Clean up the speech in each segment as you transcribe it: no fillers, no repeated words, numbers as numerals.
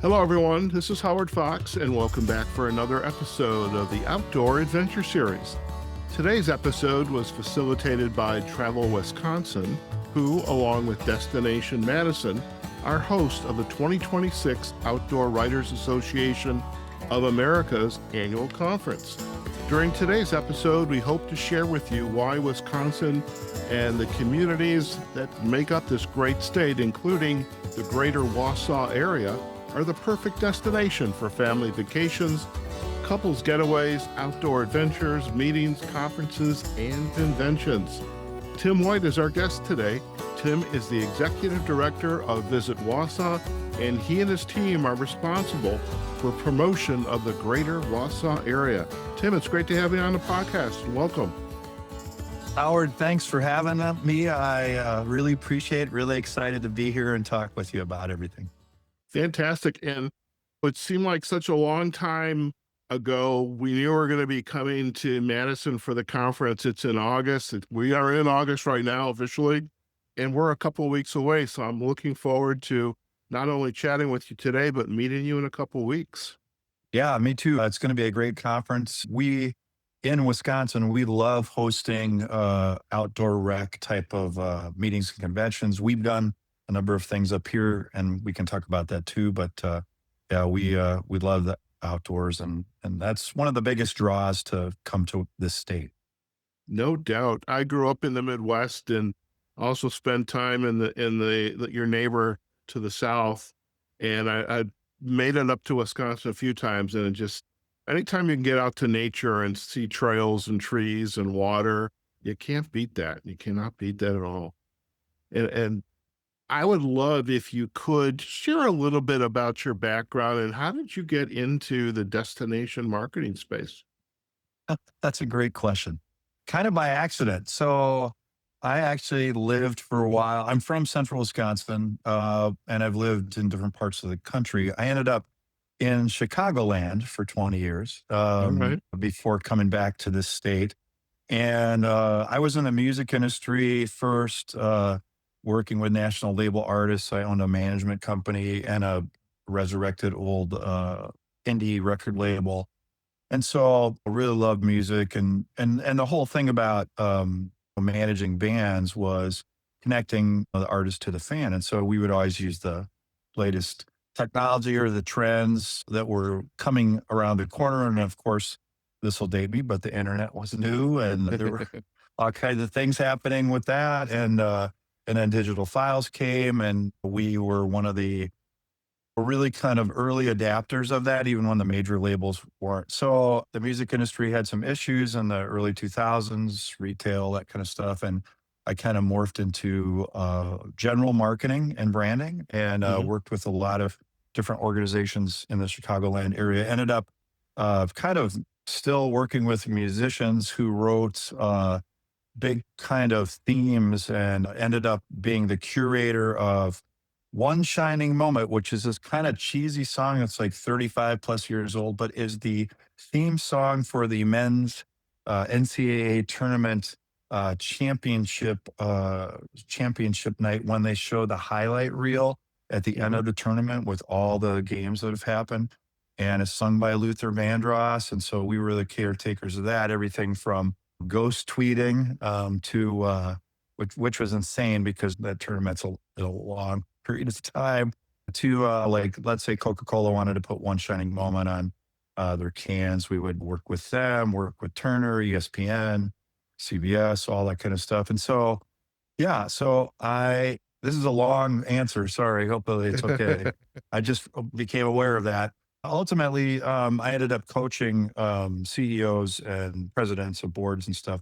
Hello, everyone. This is Howard Fox, and welcome back for another episode of the Outdoor Adventure Series. Today's episode was facilitated by Travel Wisconsin, who, along with Destination Madison, are hosts of the 2026 Outdoor Writers Association of America's annual conference. During today's episode, we hope to share with you why Wisconsin and the communities that make up this great state, including the Greater Wausau Area, are the perfect destination for family vacations, couples getaways, outdoor adventures, meetings, conferences, and conventions. Tim White is our guest today. Tim is the Executive Director of Visit Wausau, and he and his team are responsible for promotion of the Greater Wausau Area. Tim, it's great to have you on the podcast. Welcome. Howard, thanks for having me. I really appreciate it. Really excited to be here and talk with you about everything. Fantastic. And it seemed like such a long time ago, we knew we were going to be coming to Madison for the conference. It's in August. We are in August right now officially, and we're a couple of weeks away. So I'm looking forward to not only chatting with you today, but meeting you in a couple of weeks. Yeah, me too. It's going to be a great conference. In Wisconsin, we love hosting outdoor rec type of meetings and conventions. We've done a number of things up here, and we can talk about that too. But yeah, we love the outdoors, and that's one of the biggest draws to come to this state. No doubt. I grew up in the Midwest and also spent time in your neighbor to the south, and I made it up to Wisconsin a few times, and it just anytime you can get out to nature and see trails and trees and water, you can't beat that. You cannot beat that at all. And I would love if you could share a little bit about your background and how did you get into the destination marketing space? That's a great question. Kind of by accident. So I actually lived for a while. I'm from central Wisconsin, and I've lived in different parts of the country. I ended up in Chicagoland for 20 years All right. before coming back to this state. And I was in the music industry first, working with national label artists. I owned a management company and a resurrected old indie record label. And so I really loved music. And the whole thing about managing bands was connecting the artist to the fan. And so we would always use the latest technology or the trends that were coming around the corner. And of course, this will date me, but the internet was new and there were all kinds of things happening with that. And then digital files came, and we were one of the really kind of early adapters of that, even when the major labels weren't. So the music industry had some issues in the early 2000s, retail, that kind of stuff. And I kind of morphed into general marketing and branding and worked with a lot of different organizations in the Chicagoland area. Ended up kind of still working with musicians who wrote big kind of themes, and ended up being the curator of One Shining Moment, which is this kind of cheesy song that's like 35 plus years old, but is the theme song for the men's NCAA tournament championship night, when they show the highlight reel at the end of the tournament with all the games that have happened. And it's sung by Luther Vandross. And so we were the caretakers of that, everything from ghost tweeting to which was insane because that tournament's a long period of time, to like, let's say Coca-Cola wanted to put One Shining Moment on their cans. We would work with them, work with Turner, ESPN, CBS, all that kind of stuff. And so, yeah, this is a long answer. Sorry. Hopefully it's okay. I just became aware of that. Ultimately, I ended up coaching CEOs and presidents of boards and stuff.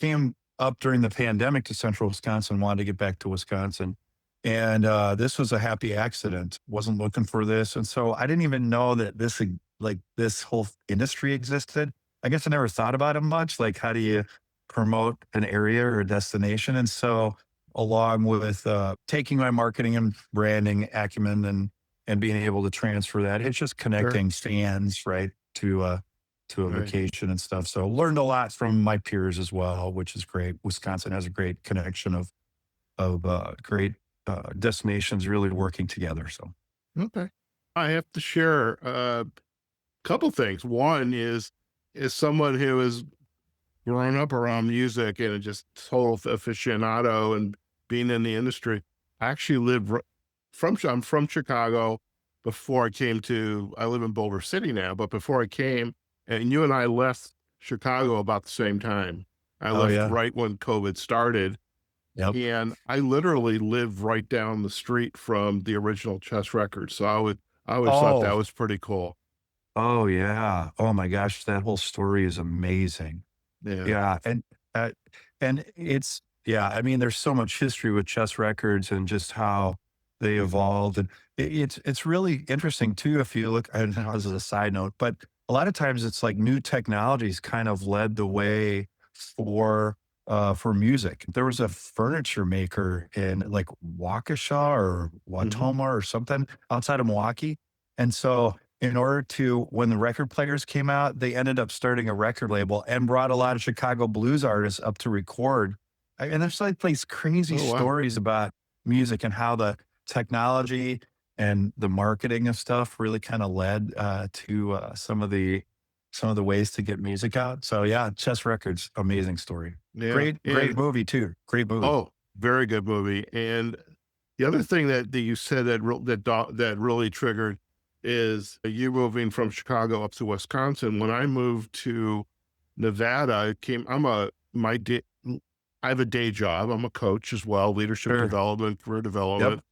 Came up during the pandemic to central Wisconsin, wanted to get back to Wisconsin. And this was a happy accident. Wasn't looking for this. And so I didn't even know that this whole industry existed. I guess I never thought about it much. Like, how do you promote an area or a destination? And so along with taking my marketing and branding acumen and being able to transfer that, it's just connecting fans, right, to a vacation and stuff. So learned a lot from my peers as well, which is great. Wisconsin has a great connection of great destinations really working together. So Okay. I have to share a couple things. One is someone who has grown up around music and just total aficionado and being in the industry. I actually I'm from Chicago. Before I live in Boulder City now, but before I came, and you and I left Chicago about the same time. I Oh left yeah. right when COVID started, Yep. and I literally live right down the street from the original Chess Records. So I always thought that Oh, was pretty cool. oh yeah. Oh my gosh, that whole story is amazing. Yeah. Yeah, uh, and it's yeah, I mean, there's so much history with chess records and just how they evolved, and it's really interesting too if you look and as a side note, but a lot of times it's like new technologies kind of led the way for music. There was a furniture maker in like Waukesha or Hmm. Watoma or something outside of Milwaukee, and so in order to when the record players came out, they ended up starting a record label and brought a lot of Chicago blues artists up to record. And there's like these crazy Oh wow. stories about music and how the technology and the marketing of stuff really kind of led to some of the ways to get music out. So yeah, Chess Records, amazing story. Yeah. Great And movie too. Great movie. oh, very good movie. And the other thing that you said that really triggered is you moving from Chicago up to Wisconsin. When I moved to Nevada, I came. I'm a my day. I have a day job. I'm a coach as well, leadership Sure. development, career Yep. development.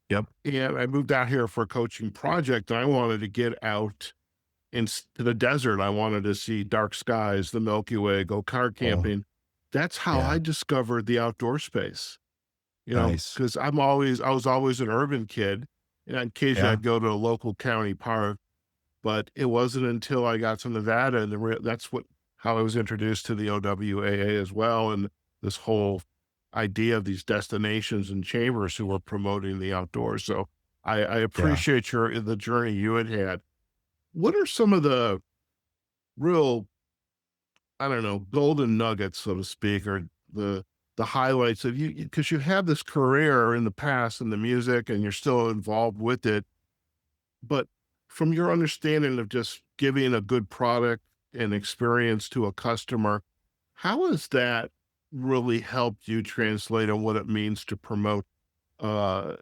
Yep. And I moved out here for a coaching project, and I wanted to get out to the desert. I wanted to see dark skies, the Milky Way, go car Oh, camping. That's how I yeah. discovered the outdoor space. Nice. Because I was always an urban kid, and occasionally Yeah. I'd go to a local county park, but it wasn't until I got to Nevada and that's how I was introduced to the OWAA as well, and this whole idea of these destinations and chambers who were promoting the outdoors. So I Yeah. appreciate the journey you had had. What are some of the real, I don't know, golden nuggets, so to speak, or the highlights of you because you have this career in the past in the music and you're still involved with it, but from your understanding of just giving a good product and experience to a customer, how has that really helped you translate on what it means to promote uh,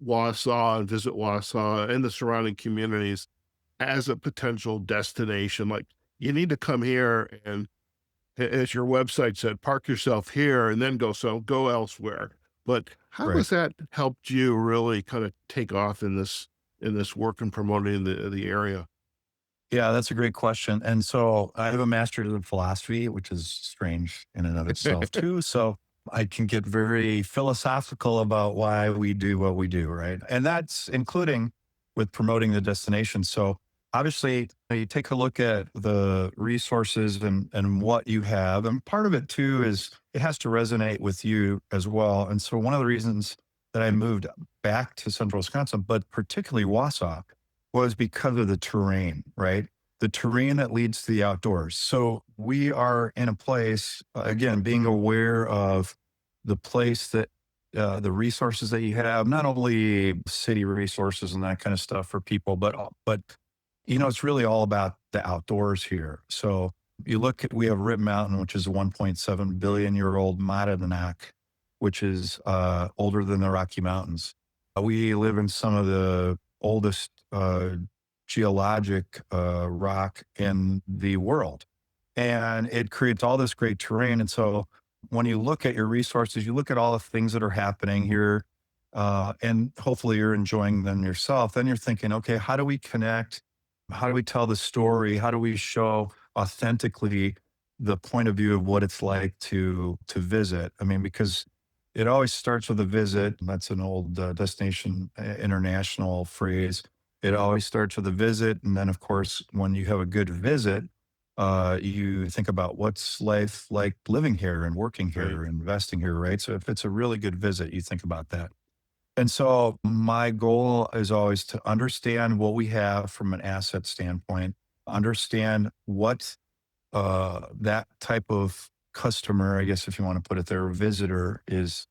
Wausau and Visit Wausau and the surrounding communities as a potential destination? Like, you need to come here and as your website said, park yourself here and then go elsewhere. But how Right. has that helped you really kind of take off in this work and promoting the area? Yeah, that's a great question. And so I have a master's in philosophy, which is strange in and of itself too. So I can get very philosophical about why we do what we do, right? And that's including with promoting the destination. So obviously you take a look at the resources and what you have. And part of it too is it has to resonate with you as well. And so one of the reasons that I moved back to central Wisconsin, but particularly Wausau, was because of the terrain, right? The terrain that leads to the outdoors. So we are in a place, again, being aware of the place that the resources that you have, not only city resources and that kind of stuff for people, but it's really all about the outdoors here. So you look at we have Rip Mountain, which is a 1.7 billion year old Monadnock, which is older than the Rocky Mountains. We live in some of the oldest geologic rock in the world. And it creates all this great terrain. And so when you look at your resources, you look at all the things that are happening here, and hopefully you're enjoying them yourself. Then you're thinking, okay, how do we connect? How do we tell the story? How do we show authentically the point of view of what it's like to visit? I mean, because it always starts with a visit. That's an old destination international phrase. It always starts with a visit, and then of course, when you have a good visit, you think about what's life like living here and working Right. here, and investing here, right? So if it's a really good visit, you think about that. And so my goal is always to understand what we have from an asset standpoint, understand what that type of customer, I guess if you want to put it there, visitor is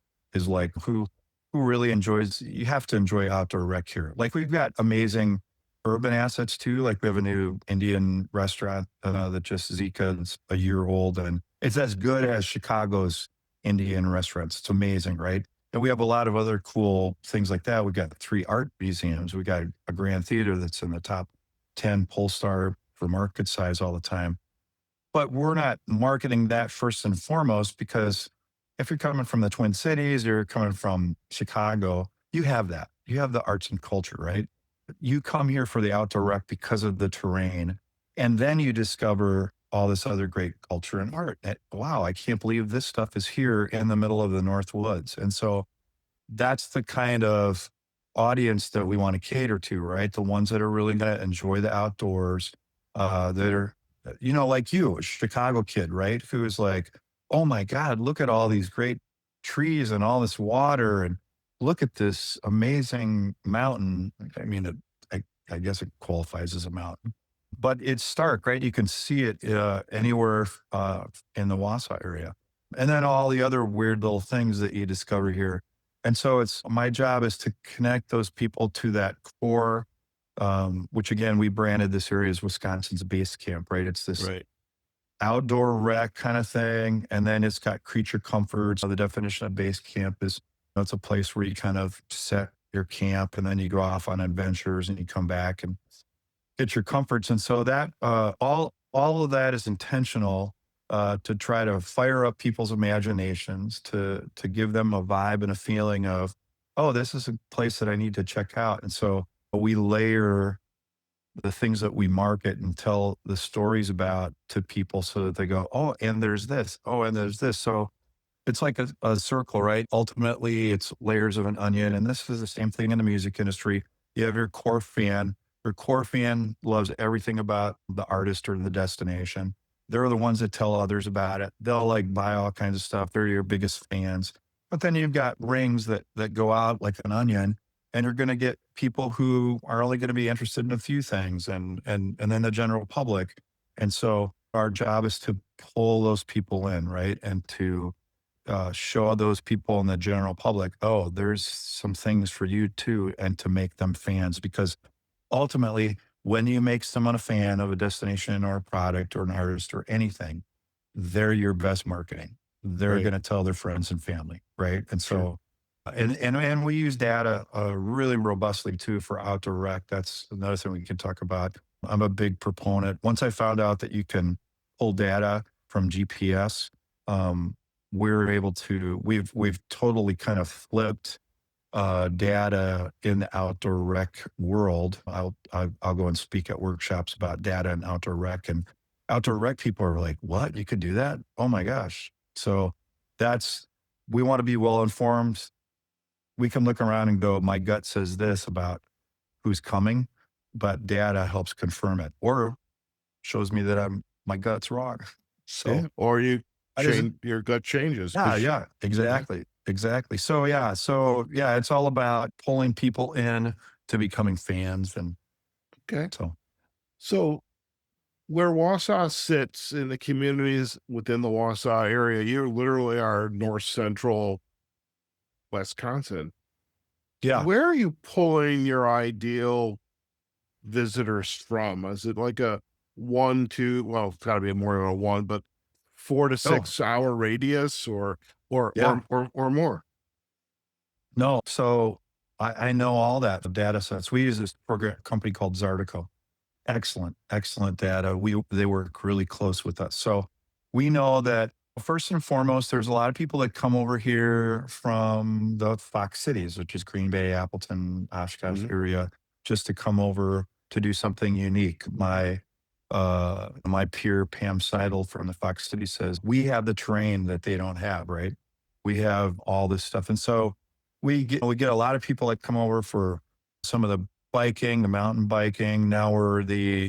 like who really enjoys. You have to enjoy outdoor rec here. Like we've got amazing. urban assets too. Like we have a new Indian restaurant that just Zika is a year old, and it's as good as Chicago's Indian restaurants. It's amazing, right? And we have a lot of other cool things like that. We got 3 art museums. We got a grand theater that's in the top 10 Polestar for market size all the time. But we're not marketing that first and foremost because if you're coming from the Twin Cities, you're coming from Chicago, you have that. You have the arts and culture, right? You come here for the outdoor rec because of the terrain, and then you discover all this other great culture and art. Wow, I can't believe this stuff is here in the middle of the North Woods. And so that's the kind of audience that we want to cater to, right? The ones that are really going to enjoy the outdoors, that are, like you, a Chicago kid, right? Who is like, oh my God, look at all these great trees and all this water, and look at this amazing mountain. I mean, I guess it qualifies as a mountain, but it's stark, right? You can see it anywhere in the Wausau area. And then all the other weird little things that you discover here. And so it's my job is to connect those people to that core, which again, we branded this area as Wisconsin's base camp, right? It's this Right. outdoor rec kind of thing. And then it's got creature comforts. So the definition of base camp is it's a place where you kind of set your camp and then you go off on adventures and you come back and get your comforts. And so that all of that is intentional to try to fire up people's imaginations, to give them a vibe and a feeling of, oh, this is a place that I need to check out. And so we layer the things that we market and tell the stories about to people so that they go, oh, and there's this, oh, and there's this. So it's like a circle, right? Ultimately, it's layers of an onion. And this is the same thing in the music industry. You have your core fan. Your core fan loves everything about the artist or the destination. They're the ones that tell others about it. They'll like buy all kinds of stuff. They're your biggest fans. But then you've got rings that go out like an onion, and you're going to get people who are only going to be interested in a few things, and then the general public. And so our job is to pull those people in, right, and to show those people in the general public, oh, there's some things for you too, and to make them fans. Because ultimately, when you make someone a fan of a destination or a product or an artist or anything, they're your best marketing. They're Right. going to tell their friends and family, right? And Sure. so, and we use data really robustly too for outdoor rec. That's another thing we can talk about. I'm a big proponent. Once I found out that you can pull data from GPS, um, we're able to. We've totally kind of flipped data in the outdoor rec world. I'll go and speak at workshops about data and outdoor rec people are like, what? You could do that? Oh my gosh. So that's, we want to be well informed. We can look around and go, my gut says this about who's coming, but data helps confirm it or shows me that my gut's wrong. So Yeah. Or you I just, change your gut changes yeah, because yeah, exactly, exactly. So yeah, it's all about pulling people in to becoming fans, and okay. so So where Wausau sits in the communities within the Wausau area, you literally are north central Wisconsin. yeah. Where are you pulling your ideal visitors from? Is it like a 1, 2, well, it's gotta be more than a 1, but 4 to Oh, 6 hour radius or yeah. or more? No, so I know all that, the data sets. We use this program company called Zartico. Excellent, excellent data. They work really close with us. So we know that first and foremost, there's a lot of people that come over here from the Fox cities, which is Green Bay, Appleton, Oshkosh Mhm. area, just to come over to do something unique. My peer Pam Seidel from the Fox City says we have the terrain that they don't have, right? We have all this stuff. And so we get a lot of people that come over for some of the biking, the mountain biking. Now we're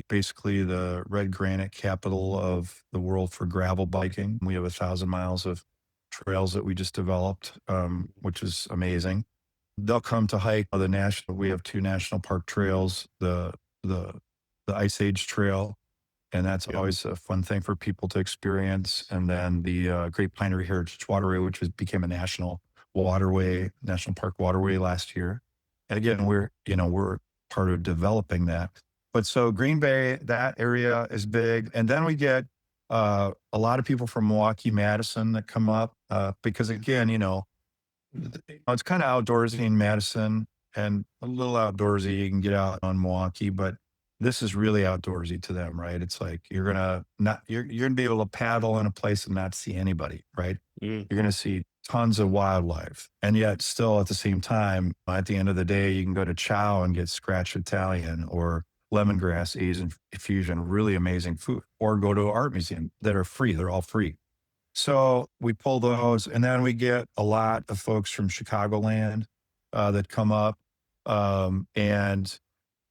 basically the red granite capital of the world for gravel biking. We have 1,000 miles of trails that we just developed, which is amazing. They'll come to hike the national. We have 2 national park trails, the the Ice Age Trail, and that's Yep. always a fun thing for people to experience. And then the Great Pinery Heritage Waterway, which became a national park waterway last year. And again, we're part of developing that. But so Green Bay, that area is big. And then we get a lot of people from Milwaukee, Madison that come up because, again, it's kind of outdoorsy in Madison and a little outdoorsy. You can get out on Milwaukee, but this is really outdoorsy to them, right? It's like you're gonna be able to paddle in a place and not see anybody, right? Mm. You're gonna see tons of wildlife. And yet still at the same time, at the end of the day, you can go to Chow and get scratch Italian or lemongrass Asian fusion, really amazing food, or go to an art museum that are free. They're all free. So we pull those, and then we get a lot of folks from Chicagoland that come up, and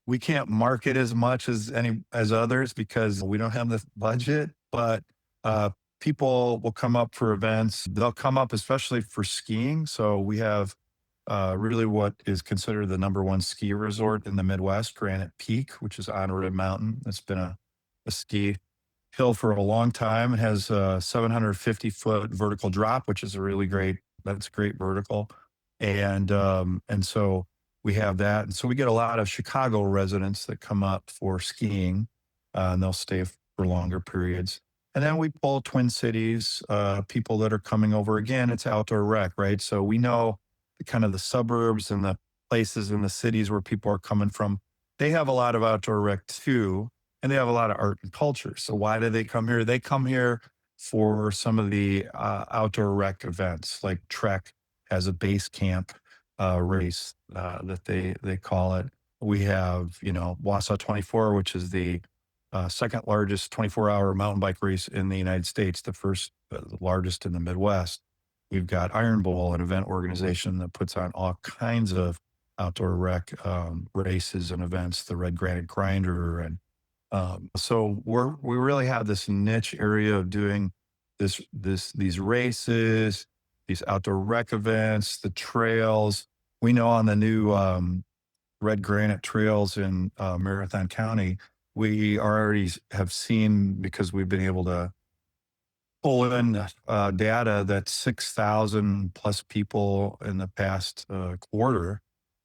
we can't market as much as others because we don't have the budget. But people will come up for events. They'll come up especially for skiing. So we have really what is considered the number one ski resort in the Midwest, Granite Peak, which is on Red Mountain. It's been a ski hill for a long time. It has a 750-foot vertical drop, which is that's a great vertical. And so we have that. And so we get a lot of Chicago residents that come up for skiing, and they'll stay for longer periods. And then we pull Twin Cities, people that are coming over. Again, it's outdoor rec, right? So we know kind of the suburbs and the places in the cities where people are coming from. They have a lot of outdoor rec too, and they have a lot of art and culture. So why do they come here? They come here for some of the outdoor rec events, like Trek has a base camp race that they call it. We have, Wausau 24, which is the second largest 24-hour mountain bike race in the United States, the largest in the Midwest. We've got Iron Bowl, an event organization that puts on all kinds of outdoor rec races and events, the Granite Grinder. And so we really have this niche area of doing these races, these outdoor rec events, the trails. We know on the new red granite trails in Marathon County, we already have seen, because we've been able to pull in data, that 6,000 plus people in the past quarter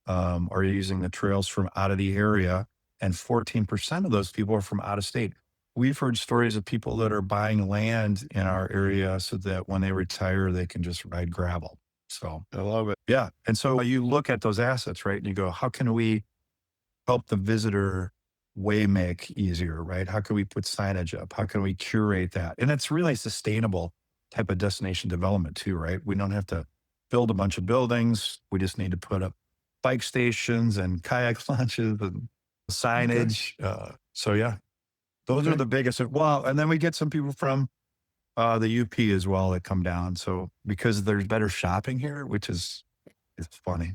are using the trails from out of the area, and 14% of those people are from out of state. We've heard stories of people that are buying land in our area so that when they retire, they can just ride gravel. So I love it. yeah. And so you look at those assets, right? And you go, how can we help the visitor way make easier, right? How can we put signage up? How can we curate that? And it's really sustainable type of destination development too, right? We don't have to build a bunch of buildings. We just need to put up bike stations and kayak launches and signage. So yeah, those are the biggest. Well, and then we get some people from the UP as well that come down. So because there's better shopping here, which is it's funny.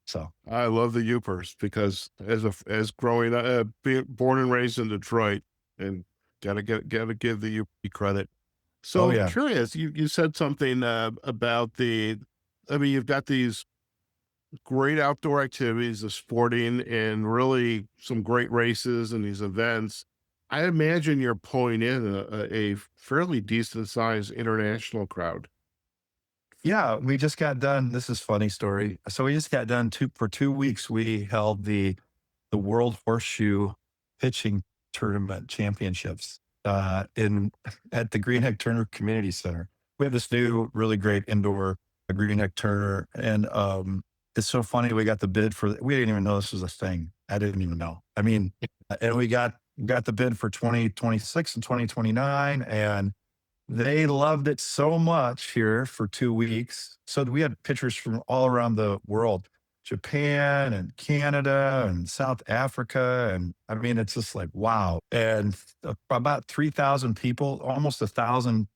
So I love the Upers because as growing up, being born and raised in Detroit, and gotta give the UP credit. oh So yeah, curious, you said something about I mean, you've got these great outdoor activities, the sporting, and really some great races and these events. I imagine you're pulling in a fairly decent sized international crowd. yeah. We just got done. This is a funny story. So we just got done for 2 weeks. We held the World Horseshoe Pitching Tournament Championships in at the Greenheck Turner Community Center. We have this new, really great indoor Greenheck Turner, and it's so funny. We got the bid for. We didn't even know this was a thing. I didn't even know. I mean, and we got the bid for 2026 and 2029, and they loved it so much here for 2 weeks. So we had pitchers from all around the world, Japan and Canada and South Africa. And I mean, it's just like, wow. And about 3,000 people, almost 1,000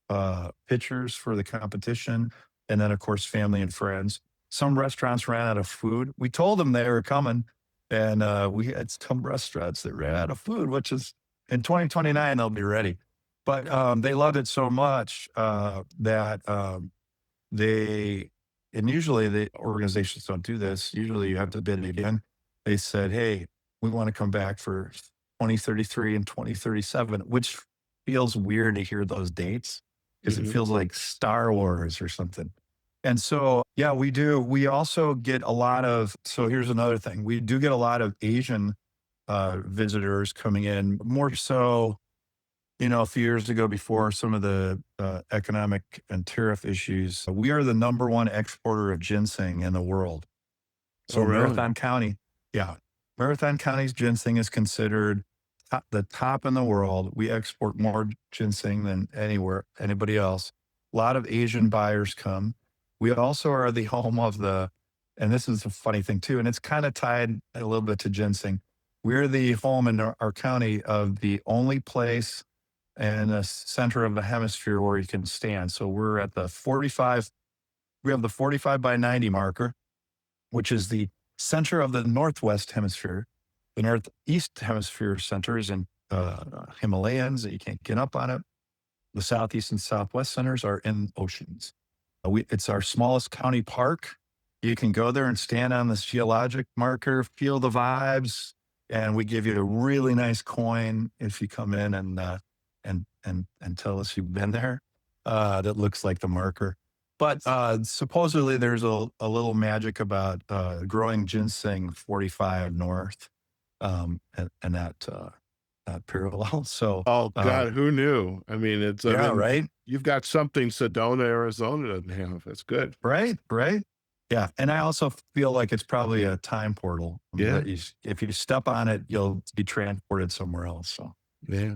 pitchers for the competition. And then, of course, family and friends. Some restaurants ran out of food. We told them they were coming. And we had some restaurants that ran out of food, which is in 2029, they'll be ready. But they loved it so much that and usually the organizations don't do this. Usually you have to bid again. They said, hey, we want to come back for 2033 and 2037, which feels weird to hear those dates because it Hmm. feels like Star Wars or something. And so, yeah, we do. We also get a lot of, so here's another thing. We do get a lot of Asian visitors coming in, more so, a few years ago before some of the economic and tariff issues. We are the number one exporter of ginseng in the world. Oh, So really? Marathon County, yeah, Marathon County's ginseng is considered the top in the world. We export more ginseng than anybody else. A lot of Asian buyers come. We also are the home of and this is a funny thing too, and it's kind of tied a little bit to ginseng. We're the home in our county of the only place in the center of the hemisphere where you can stand. So we're at the 45, we have the 45 by 90 marker, which is the center of the Northwest hemisphere. The Northeast hemisphere center is in Himalayas that you can't get up on it. The Southeast and Southwest centers are in oceans. It's our smallest county park. You can go there and stand on this geologic marker, feel the vibes, and we give you a really nice coin if you come in and tell us you've been there. That looks like the marker. But supposedly there's a little magic about growing ginseng 45 north, and that parallel. So Oh God, who knew? I mean, yeah, right, you've got something Sedona, Arizona doesn't have. That's good. right. Yeah, and I also feel like it's probably a time portal Yeah. that if you step on it, you'll be transported somewhere else. So Yeah.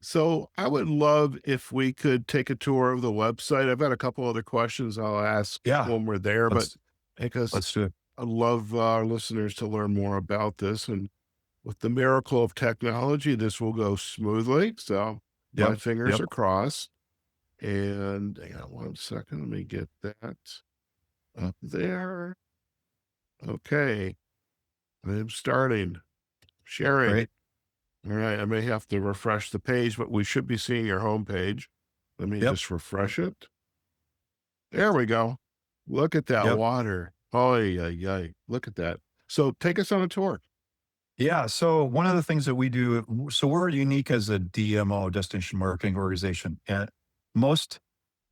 So I would love if we could take a tour of the website. I've got a couple other questions I'll ask yeah, when we're there, but let's because let's do it. I love our listeners to learn more about this. And with the miracle of technology, this will go smoothly. So my Yep, fingers yep, are crossed. And hang on one second. Let me get that up there. Okay. I'm starting sharing. great. All right. I may have to refresh the page, but we should be seeing your homepage. Let me Yep, just refresh it. There we go. Look at that yep. water. Oh, yeah, yeah. Look at that. So take us on a tour. Yeah. So one of the things that we do, so we're unique as a DMO, destination marketing organization, and most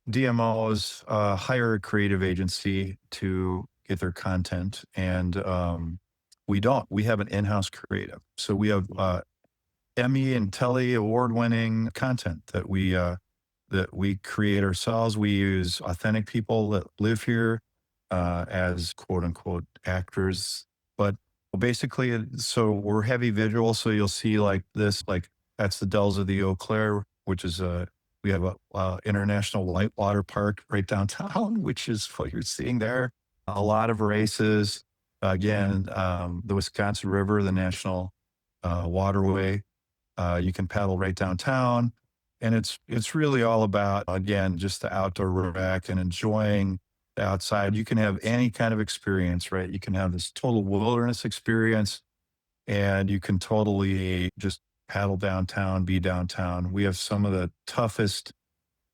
DMOs hire a creative agency to get their content, and we don't. We have an in-house creative. So we have Emmy and Telly Award-winning content that we create ourselves. We use authentic people that live here as quote unquote actors, but basically, so we're heavy visual. So you'll see like this, like that's the Dells of the Eau Claire, which is we have a international whitewater park right downtown, which is what you're seeing there. A lot of races. Again, the Wisconsin River, the national waterway. You can paddle right downtown, and it's really all about, again, just the outdoor rec and enjoying the outside. You can have any kind of experience, right? You can have this total wilderness experience, and you can totally just paddle downtown, be downtown. We have some of the toughest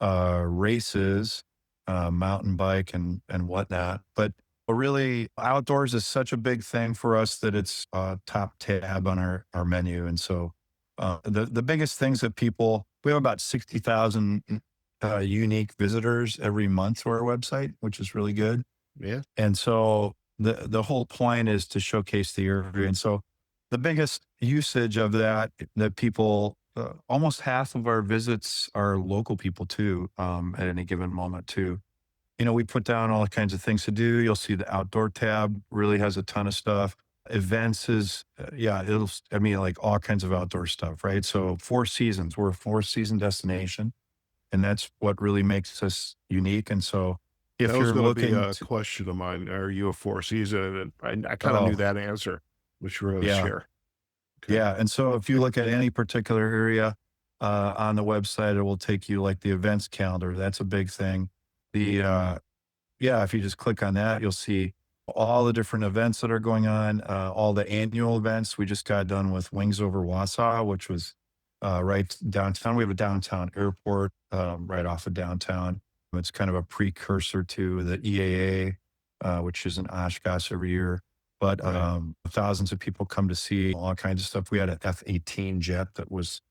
races, mountain bike and whatnot. But really, outdoors is such a big thing for us that it's top tab on our menu. And so the biggest things that we have about 60,000 unique visitors every month to our website, which is really good. Yeah. And so the whole point is to showcase the area. And so the biggest usage of that people, almost half of our visits are local people too, at any given moment too. We put down all kinds of things to do. You'll see the outdoor tab really has a ton of stuff. Events is, like all kinds of outdoor stuff, right? So 4 seasons, we're a 4 season destination, and that's what really makes us unique. And so That if was you're going to be looking a to, question of mine. Are you a four season? And I kind of knew oh, that answer, which we're going to yeah, share. Okay. yeah. And so if you look at any particular area on the website, it will take you like the events calendar. That's a big thing. If you just click on that, you'll see all the different events that are going on, all the annual events. We just got done with Wings Over Wausau, which was right downtown. We have a downtown airport right off of downtown. It's kind of a precursor to the EAA, which is in Oshkosh every year. But Right. thousands of people come to see all kinds of stuff. We had an F-18 jet that was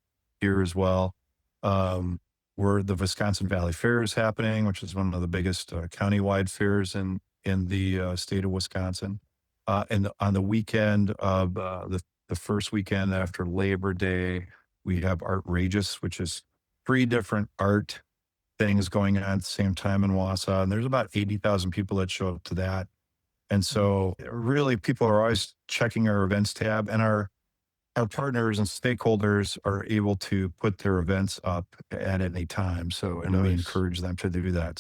here as well. Um, where the Wisconsin Valley Fair is happening, which is one of the biggest countywide fairs in the state of Wisconsin. And on the weekend of the the first weekend after Labor Day, we have Outrageous, which is 3 different art things going on at the same time in Wausau, and there's about 80,000 people that show up to that. And so really people are always checking our events tab, and our partners and stakeholders are able to put their events up at any time. So, and we Nice. encourage them to do that.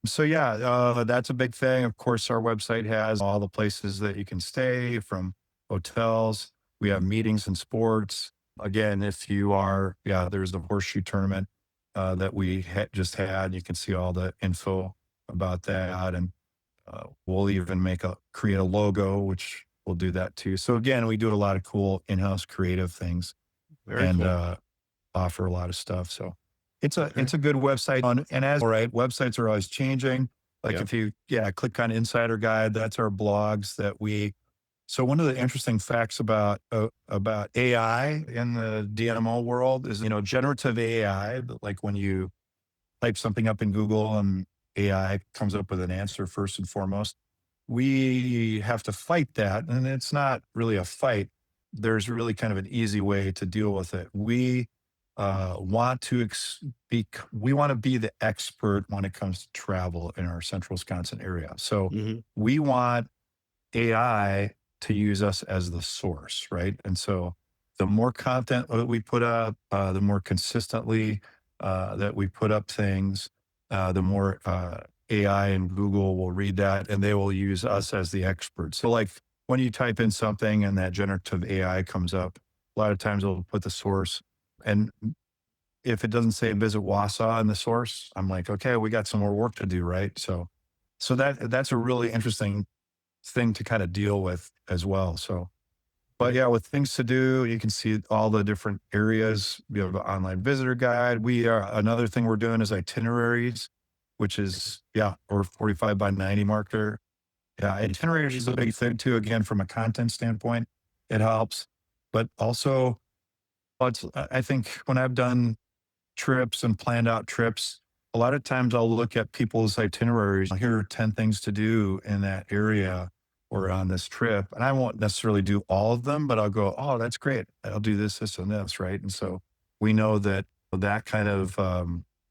So yeah, that's a big thing. Of course, our website has all the places that you can stay, from hotels. We have meetings and sports. Again, if you are, yeah, there's the Horseshoe tournament that we just had. You can see all the info about that, and we'll even create a logo, which we'll do that too. So again, we do a lot of cool in-house creative things, Very and cool. offer a lot of stuff. So it's Okay. a good website. And all right, websites are always changing. Like Yeah. if you click on Insider Guide, that's our blogs that we. So one of the interesting facts about AI in the DMO world is, generative AI. Like when you type something up in Google and AI comes up with an answer first and foremost, we have to fight that. And it's not really a fight. There's really kind of an easy way to deal with it. We want to we want to be the expert when it comes to travel in our central Wisconsin area. So Hmm. we want AI to use us as the source, right? And so the more content that we put up, the more consistently that we put up things, the more AI and Google will read that, and they will use us as the experts. So, like when you type in something and that generative AI comes up, a lot of times it'll put the source. And if it doesn't say visit Wausau in the source, I'm like, okay, we got some more work to do, right? So that's a really interesting thing to kind of deal with as well. So, but Okay. yeah, with things to do, you can see all the different areas. You have the online visitor guide. Another thing we're doing is itineraries, which is, or 45 by 90 marker. Yeah, itineraries is a big thing too. Again, from a content standpoint, it helps. But also, I think when I've done trips and planned out trips, a lot of times I'll look at people's itineraries. Here are 10 things to do in that area or on this trip. And I won't necessarily do all of them, but I'll go, oh, that's great. I'll do this, this, and this. Right. And so we know that kind of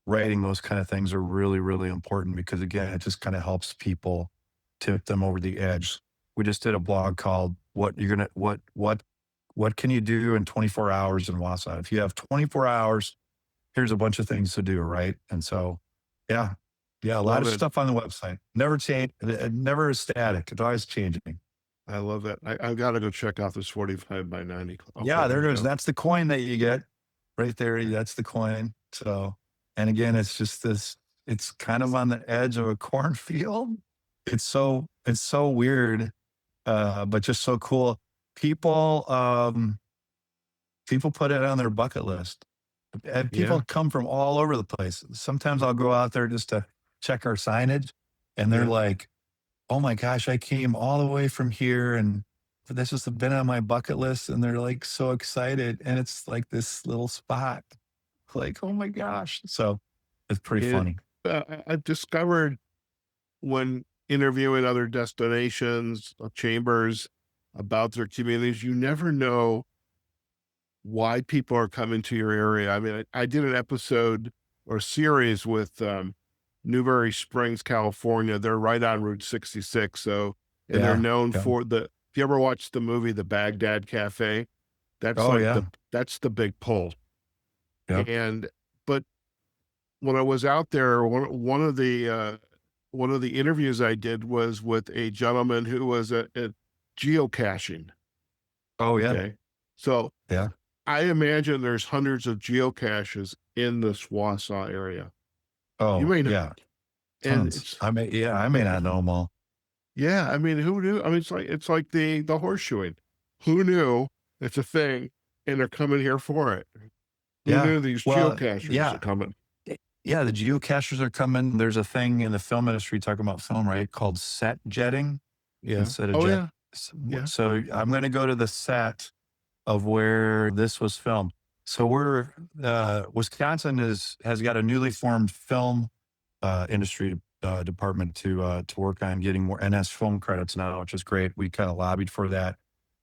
writing those kind of things are really, really important because, again, it just kind of helps people tip them over the edge. We just did a blog called what can you do in 24 hours in Wausau? If you have 24 hours, here's a bunch of things to do, right? And so, yeah, a lot Love of it. stuff on the website. Never change, never is static. It's always changing. I love it. I've got to go check out this 45 by 90. Okay, Yeah, there there you it is. go. That's the coin that you get right there. That's the coin. So, and again, it's just this. It's kind of on the edge of a cornfield. It's so weird, but just so cool. People, people put it on their bucket list. And Yeah. people come from all over the place. Sometimes I'll go out there just to check our signage, and they're Yeah. like, "Oh my gosh, I came all the way from here, and this has been on my bucket list." And they're like so excited, and it's like this little spot. Like, oh my gosh! So it's pretty It, funny. I've discovered when interviewing other destinations, chambers about their communities, you never know why people are coming to your area. I mean, I did an episode or series with Newberry Springs, California. They're right on Route 66. So, and they're Yeah. known Yeah. for if you ever watched the movie The Baghdad Cafe, that's Oh like yeah. that's the big pull. Yep. And, but when I was out there, one of the interviews I did was with a gentleman who was at geocaching. Oh yeah. Okay. So Yeah. I imagine there's hundreds of geocaches in this Wausau area. You Oh may not, yeah. and Tons. it's I may not know them all. yeah. I mean, who knew? I mean, it's like the horseshoeing. Who knew it's a thing, and they're coming here for it. Who Yeah. knew these Well, geocachers are yeah. coming? Yeah, the geocachers are coming. There's a thing in the film industry talking about film, right? Called set jetting Yeah. instead of Oh jet. yeah. Yeah. So I'm going to go to the set of where this was filmed. So Wisconsin has got a newly formed film industry department to work on getting more NS film credits now, which is great. We kind of lobbied for that.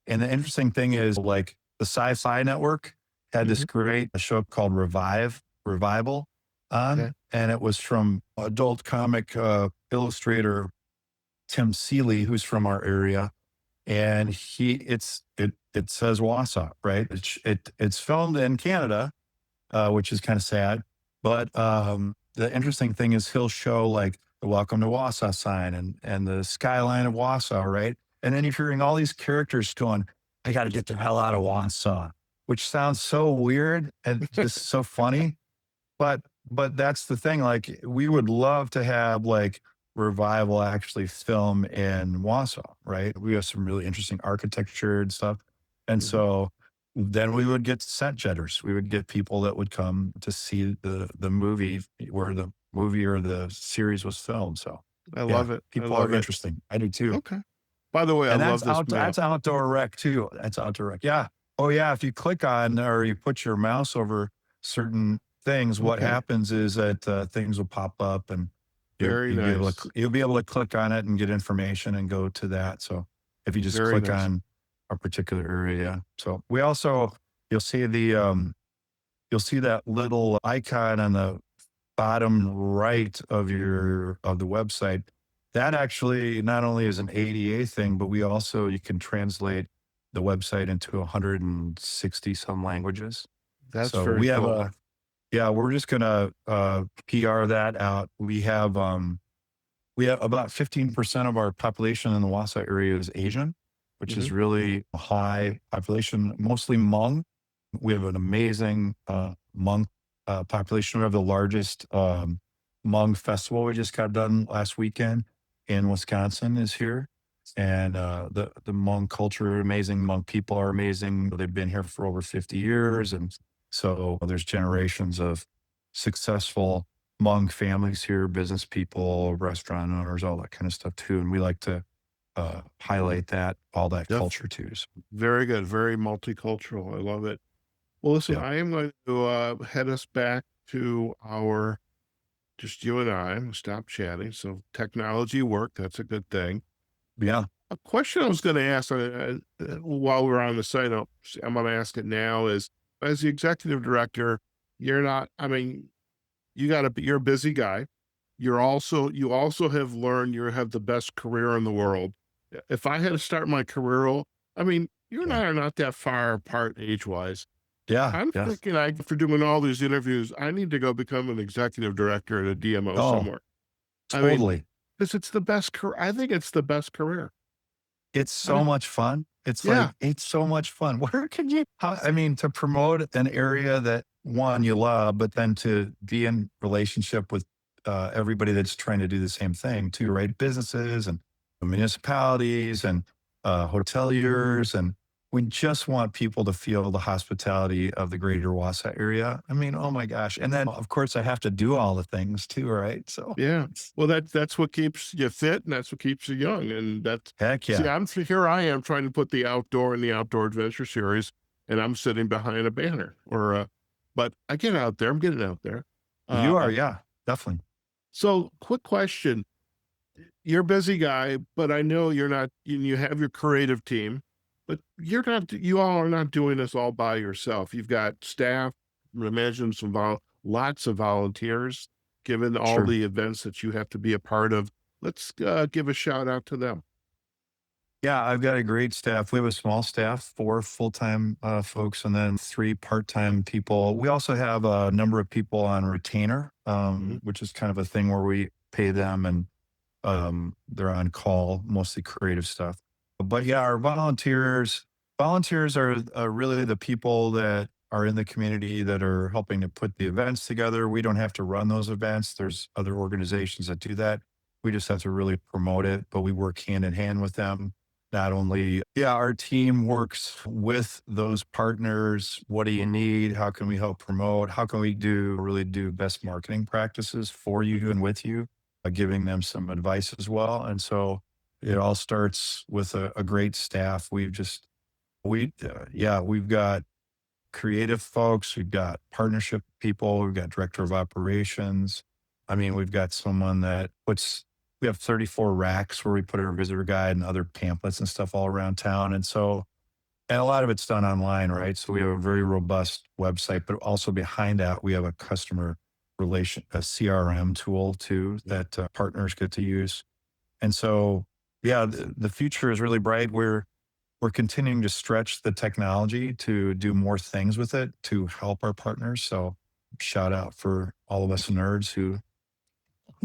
And the interesting thing is like the Sci-Fi Network had this Hmm. great show called Revival on, Okay. and it was from adult comic illustrator Tim Seeley, who's from our area, and it says Wausau, right? It's filmed in Canada, which is kind of sad. But the interesting thing is he'll show like the Welcome to Wausau sign and the skyline of Wausau, right? And then you're hearing all these characters going, I got to get the hell out of Wausau, which sounds so weird and just so funny. But that's the thing. Like we would love to have like Revival actually film in Wausau, right? We have some really interesting architecture and stuff. And Hmm. so then we would get set jetters. We would get people that would come to see the movie where the movie or the series was filmed. So I yeah, love it. I people love are it. interesting. I do too. Okay. By the way, I And love this map. that's outdoor rec too. That's outdoor rec. Yeah. Oh yeah. If you click on or you put your mouse over certain things, what Okay. happens is that things will pop up and Very nice. you'll be able to click on it and get information and go to that. So if you just Very click nice. on a particular area. So we also you'll see you'll see that little icon on the bottom right of the website. That actually not only is an ADA thing, but we also you can translate the website into 160 some languages. That's So very we have cool. a yeah, we're just gonna PR that out. We have about 15% of our population in the Wausau area is Asian, which Hmm. is really a high population, mostly Hmong. We have an amazing Hmong population. We have the largest Hmong festival we just got done last weekend in Wisconsin is here. And the Hmong culture, amazing. Hmong people are amazing. They've been here for over 50 years. And so there's generations of successful Hmong families here, business people, restaurant owners, all that kind of stuff too. And we like to highlight that, all that Yep. culture too. So, Very good. Very multicultural. I love it. Well, listen, yeah. I am going to head us back to our just you and I. We'll stop chatting. So technology work. That's a good thing. Yeah. A question I was going to ask while we're on the site, I'm going to ask it now is as the executive director, you're not, I mean, you're a busy guy. You also have learned you have the best career in the world. If I had to start my career, I mean, you and Yeah. I are not that far apart age wise. Yeah. I'm Yes. thinking after doing all these interviews, I need to go become an executive director at a DMO Oh, somewhere. I mean, totally. because it's the best career. I think it's the best career. It's I so mean, much fun. It's yeah, like, it's so much fun. Where can you, I mean, to promote an area that one you love, but then to be in relationship with everybody that's trying to do the same thing too, right? Businesses and municipalities and hoteliers. And we just want people to feel the hospitality of the greater Wausau area. I mean, oh my gosh. And then, of course, I have to do all the things too, right? So, yeah. it's, Well, that's what keeps you fit, and that's what keeps you young. And that's heck see, yeah. I'm here. I am trying to put the outdoor in the outdoor adventure series, and I'm sitting behind a banner. But I get out there. I'm getting out there. You are, Uh, yeah, definitely. so quick question: you're a busy guy, but I know you're not. You have your creative team, but you're not. You all are not doing this all by yourself. You've got staff. Imagine lots of volunteers. Given all Sure. the events that you have to be a part of, let's give a shout out to them. Yeah, I've got a great staff. We have a small staff, 4 full-time, folks, and then 3 part-time people. We also have a number of people on retainer, Mhm. which is kind of a thing where we pay them and, they're on call, mostly creative stuff. But yeah, our volunteers are really the people that are in the community that are helping to put the events together. We don't have to run those events. There's other organizations that do that. We just have to really promote it, but we work hand in hand with them. Not only, yeah, our team works with those partners. What do you need? How can we help promote? How can we really do best marketing practices for you and with you, giving them some advice as well. And so it all starts with a great staff. Yeah, we've got creative folks, we've got partnership people, we've got director of operations. I mean, we've got someone that we have 34 racks where we put our visitor guide and other pamphlets and stuff all around town. And so And a lot of it's done online, right? So we have a very robust website, but also behind that, we have a customer a CRM tool too that partners get to use. And so, yeah, the future is really bright. We're continuing to stretch the technology to do more things with it to help our partners. So shout out for all of us nerds who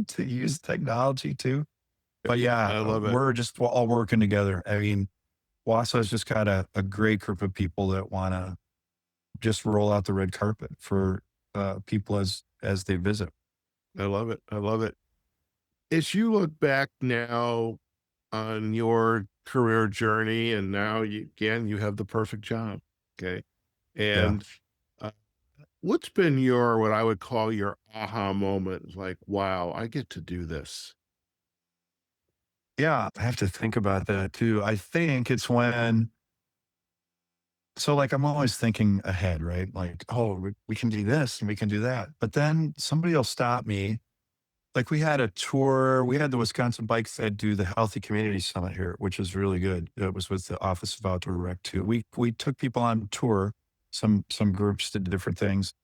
to use technology too. But yeah, I love it. we're just all working together. I mean, Wausau's just got a great group of people that want to just roll out the red carpet for people as they visit. I love it. I love it. As you look back now on your career journey, and now you have the perfect job. Okay. Yeah. And uh, what's been your, what I would call your aha moment? Like, wow, I get to do this. Yeah. I have to think about that too. I think it's when, so like I'm always thinking ahead, right? Like, oh, we can do this and we can do that. But then somebody will stop me. Like we had a tour, we had the Wisconsin Bike Fed do the Healthy Community Summit here, which was really good. It was with the Office of Outdoor Rec too. We took people on tour, some groups did different things.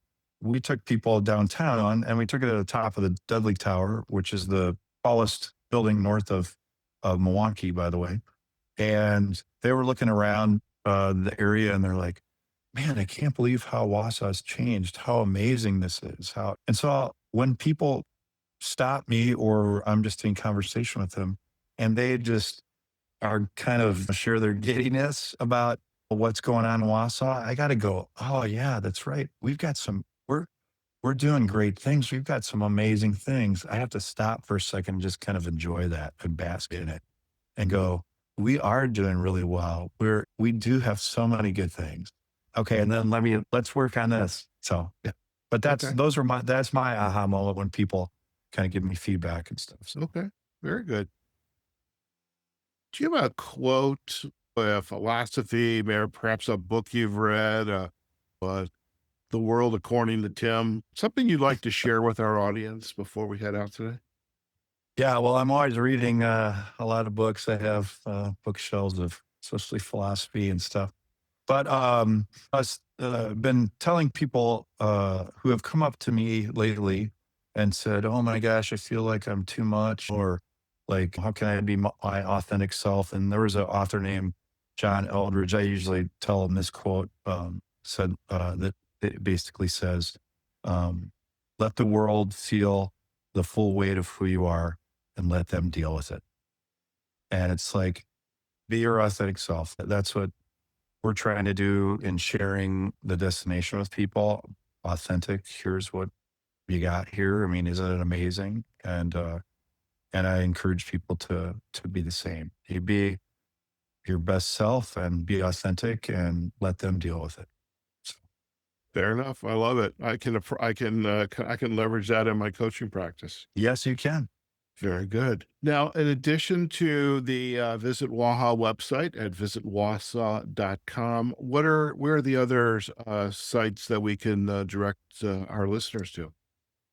We took people downtown on, and we took it at the top of the Dudley Tower, which is the tallest building north of Milwaukee, by the way. And they were looking around the area and they're like, man, I can't believe how Wausau's changed, how amazing this is. How and so when people stop me or I'm just in conversation with them and they just are kind of share their giddiness about what's going on in Wausau, I got to go, oh yeah, that's right. We're doing great things. We've got some amazing things. I have to stop for a second and just kind of enjoy that and bask in it and go, we are doing really well. We do have so many good things. Okay. And then let's work on this. So yeah. But Okay. that's my aha moment when people kind of give me feedback and stuff. So Okay. Very good. Do you have a quote, a philosophy, maybe perhaps a book you've read, uh, The World According to Tim, something you'd like to share with our audience before we head out today? yeah, well, I'm always reading a lot of books. I have bookshelves of especially philosophy and stuff. But I've been telling people who have come up to me lately and said, "Oh my gosh, I feel like I'm too much," or like, "How can I be my authentic self?" And there was an author named John Eldridge. I usually tell him this quote said that it basically says, um, "Let the world feel the full weight of who you are, and let them deal with it." And it's like, be your authentic self. That's what we're trying to do in sharing the destination with people. Authentic. Here's what you got here. I mean, isn't it amazing? And I encourage people to be the same. You be your best self and be authentic and let them deal with it. So, Fair enough. I love it. I can leverage that in my coaching practice. yes, you can. Very good. Now, in addition to the Visit Wausau website at visitwausau.com, where are the other sites that we can direct our listeners to?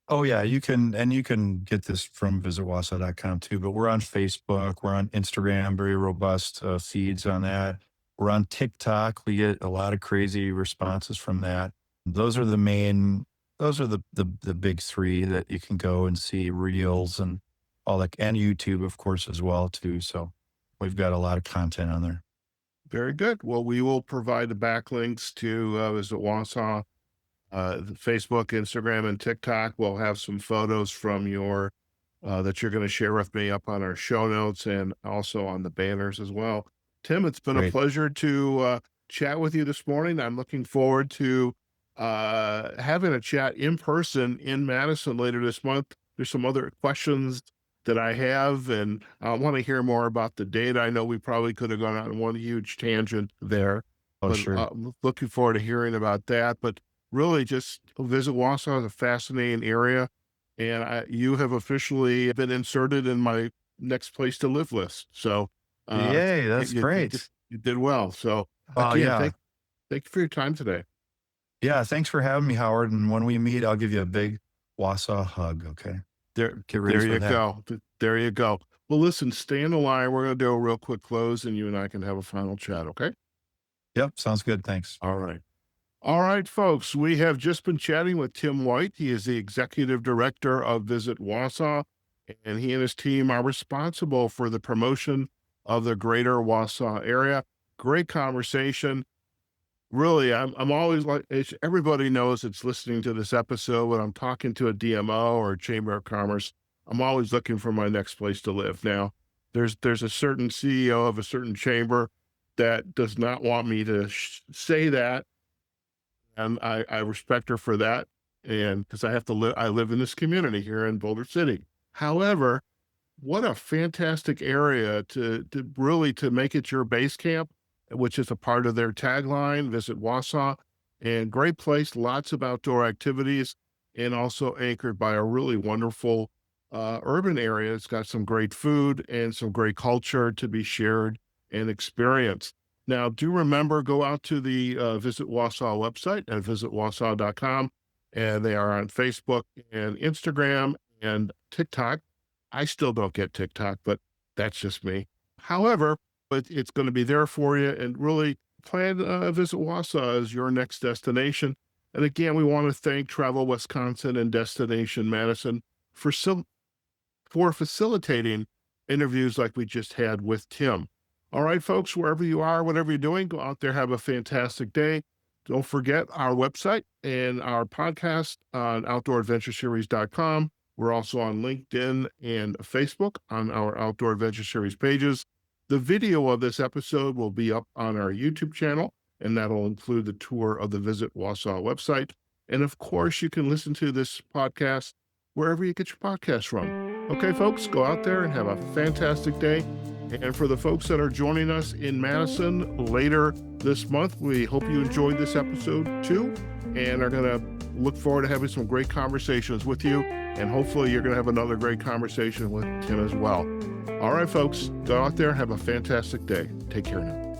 Oh yeah, you can get this from visitwausau.com too, but we're on Facebook, we're on Instagram, very robust feeds on that. We're on TikTok. We get a lot of crazy responses from that. Those are the main, those are the big three that you can go and see reels and all that, and YouTube, of course, as well too. So we've got a lot of content on there. Very good. Well, we will provide the backlinks to Visit Wausau, the Facebook, Instagram, and TikTok. We'll have some photos from your that you're going to share with me up on our show notes and also on the banners as well. Tim, it's been a Great. pleasure to chat with you this morning. I'm looking forward to having a chat in person in Madison later this month. There's some other questions that I have, and I want to hear more about the data. I know we probably could have gone on one huge tangent there, Oh, but sure. looking forward to hearing about that. But really, just Visit Wausau is a fascinating area, and you have officially been inserted in my next place to live list. So Yay, that's you great. you did well. So Oh again, yeah. thank you for your time today. Yeah, thanks for having me, Howard. And when we meet, I'll give you a big Wausau hug. Okay. Get ready There for you that. go. There you go. Well, listen, stay in the line. We're going to do a real quick close, and you and I can have a final chat. Okay. Yep, sounds good. Thanks. All right. All right, folks, we have just been chatting with Tim White. He is the Executive Director of Visit Wausau, and he and his team are responsible for the promotion of the Greater Wausau Area. Great conversation. Really, I'm always like, everybody knows it's listening to this episode when I'm talking to a DMO or a Chamber of Commerce. I'm always looking for my next place to live. Now, there's a certain CEO of a certain chamber that does not want me to say that, and I respect her for that, and because I have to live, I live in this community here in Boulder City. However, what a fantastic area to really to make it your base camp, which is a part of their tagline, Visit Wausau, and great place, lots of outdoor activities, and also anchored by a really wonderful urban area. It's got some great food and some great culture to be shared and experienced. Now, do remember, go out to the Visit Wausau website at visitwausau.com, and they are on Facebook and Instagram and TikTok. I still don't get TikTok, but that's just me. However, it's going to be there for you, and really plan Visit Wausau as your next destination. And again, we want to thank Travel Wisconsin and Destination Madison for facilitating interviews like we just had with Tim. All right, folks, wherever you are, whatever you're doing, go out there, have a fantastic day. Don't forget our website and our podcast on outdooradventureseries.com. We're also on LinkedIn and Facebook on our Outdoor Adventure Series pages. The video of this episode will be up on our YouTube channel, and that'll include the tour of the Visit Wausau website. And of course, you can listen to this podcast wherever you get your podcast from. Okay, folks, go out there and have a fantastic day. And for the folks that are joining us in Madison later this month, we hope you enjoyed this episode too, and are going to look forward to having some great conversations with you. And hopefully you're going to have another great conversation with Tim as well. All right, folks, go out there and have a fantastic day. Take care now.